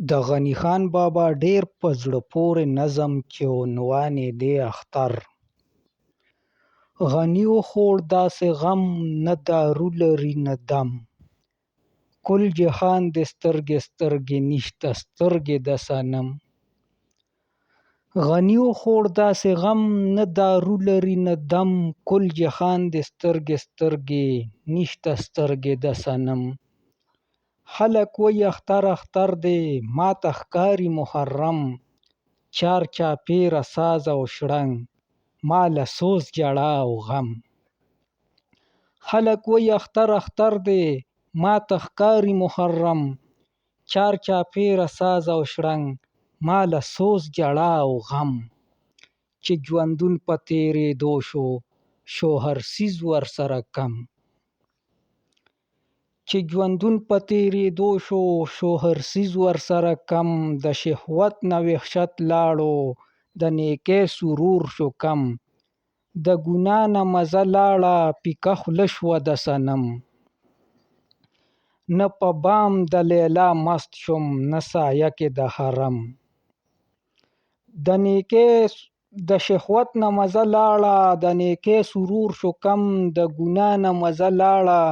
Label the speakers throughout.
Speaker 1: د غني خان بابا ډېر په زړه پورې نظم کې عنوان یې دی اختر. غني وخوړ داسې غم نه دارو لري نه دم، کل جهان د سترګې سترګې نشته سترګې د صنم. غني وخوړ داسې غم نه دارو لري نه دم، کل جهان د سترګې سترګې نشته سترګې د صنم. خلک وایي اختر اختر دی ماته ښکاري محرم، چار چاپېره ساز او شړنګ ماله سوز ژړا او غم. خلک وایي اختر اختر دی ماته ښکاري محرم، چار چاپېره ساز او شړنګ ماله سوز ژړا او غم. چې ژوندون په تېرېدو شو هر څیز ورسره کم. چې ژوندون په تېرېدو شو هر څیز ورسره کم، د شهوت نه وحشت لاړو د نیکۍ سرور شو کم. د ګنا نه مزه لاړه پیکه خوله شوه د صنم. نه په بام د لیلا مست شوم نه سایه کې د حرم. د شهوت نه مزه لاړه د نیکۍ سرور شو کم، د ګنا نه مزه لاړه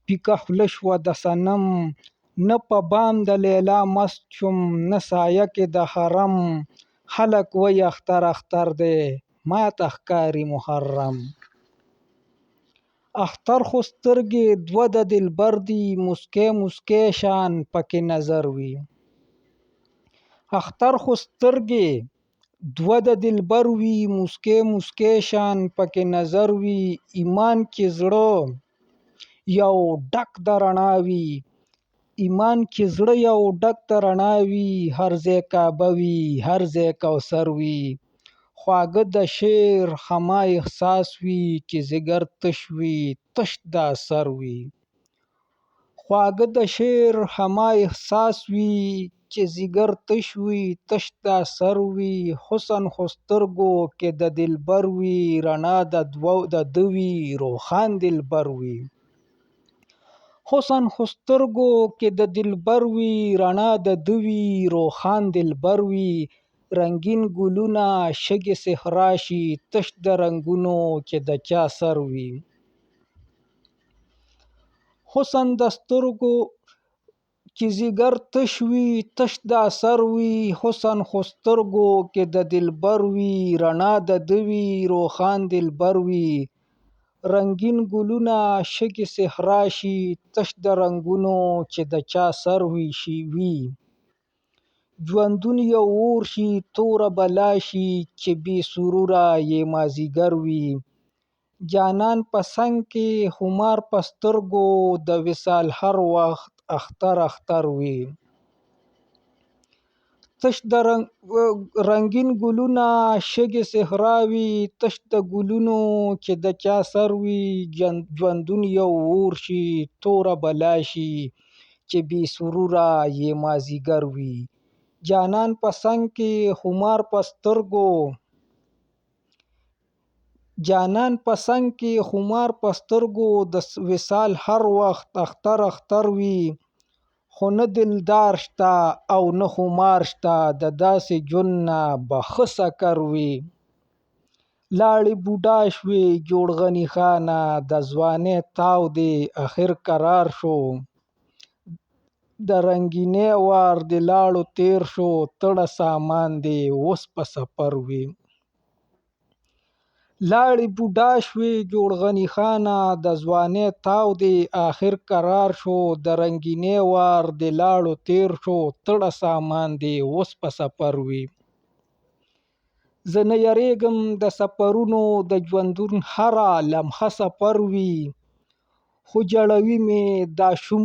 Speaker 1: پیکه خوله شوه د صنم. نه په بام د لیلا مست شوم نه سایه کې د حرم، خلک وایي اختر اختر دی ماته ښکاري محرم. اختر خو سترګې دوه د دلبر دي مسکی مسکی شان پکې نظر وي. اختر خو سترګې دوه د دلبر وي مسکی مسکی شان پکې نظر وي. ایمان کې زړه یو ډک د رڼا وي، ایمان کې زړه یو ډک د رڼا وي. هر ځای کعبه وي هر ځای کوثر وي، خواږه د شعر خما احساس وي چې ځیګر تش وي تش د اثر وي. خواږه د شعر خما احساس وي چې ځیګر تش وي تش د اثر وي. حسن خو سترګو کې د دلبر وي رڼا د ده وي روښان دلبر وي. حسن خو سترګو کې د دلبر وي رڼا د ده وي روښان دلبر وي. رنګین ګلونه شګې صحرا شي تش د رنګونو چې د چا سر وي. حسن د سترګو کې ځیګر تش وي تش د اثر وي. حسن خو سترګو کې د دلبر وي رڼا د ده وي روښان دلبر وي. رنګین ګلونه شګې صحرا شي تش د رنګونو چې د چا سر وي. ژوندون یو اور شي توره بلا شي چې بې سروره یې مازدیګر وي. جانان په څنګ کې خمار په سترګو د وصال هر وخت اختر اختر وي. تش د رنګین ګلونه شګې صحرا وي تش د ګلونو چې د چا سر وي. ژوندون یو اور شي توره بلا شي چې بې سروره یې مازدیګر وي. جانان په څنګ کې خمار په سترګو جانان په څنګ کې خمار په سترګو د وصال هر وخت اختر اختر وي. خو نه دلدار شته او نه خمار شته د داسې ژوند نه به ښه سکر وي. لاړې بوډا شوې جوړ غني خانه د ځوانۍ تاو دې اخر قرار شو. د رنګینۍ وار د لاړو تېر شو تړه سامان دې اوس په سفر وي. لاړې بوډا شوې جوړ غني خانه د ځوانۍ تاو دې اخر قرار شو. د رنګینۍ وار د لاړو تېر شو تړه سامان دې اوس په سفر وي. زه نه یریږم د سفرونو د ژوندون هره لمحه سفر وي. خو جړوي مې دا شوم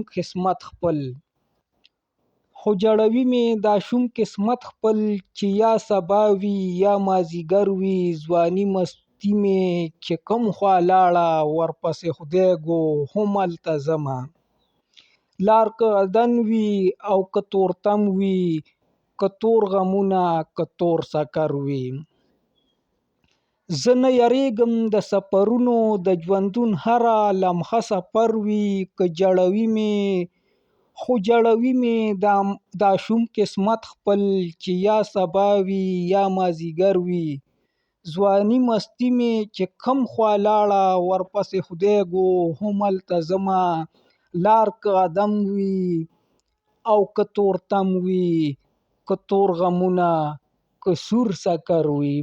Speaker 1: قسمت خپل چې یا سبا وي یا مازدیګر وي. ځواني مستي مې چې کوم خوا لاړه ورپسې خدای ګو همالته ځمه. لار که دن وي او که تورتم وي که تور غمونه که تور سکر وي. زه نه یریږم د سفرونو د ژوندون هره لمحه سفر وي. که جړوي مې خو جړوي مې دا شوم قسمت خپل چې یا سبا وي یا مازیګر وي. ځواني مستي مې چې کم خوا لاړه ورپسې خدای ګو همالته ځمه. لار که قدم وي او که تورتم وي، که تور غمونه که سور سکر وي.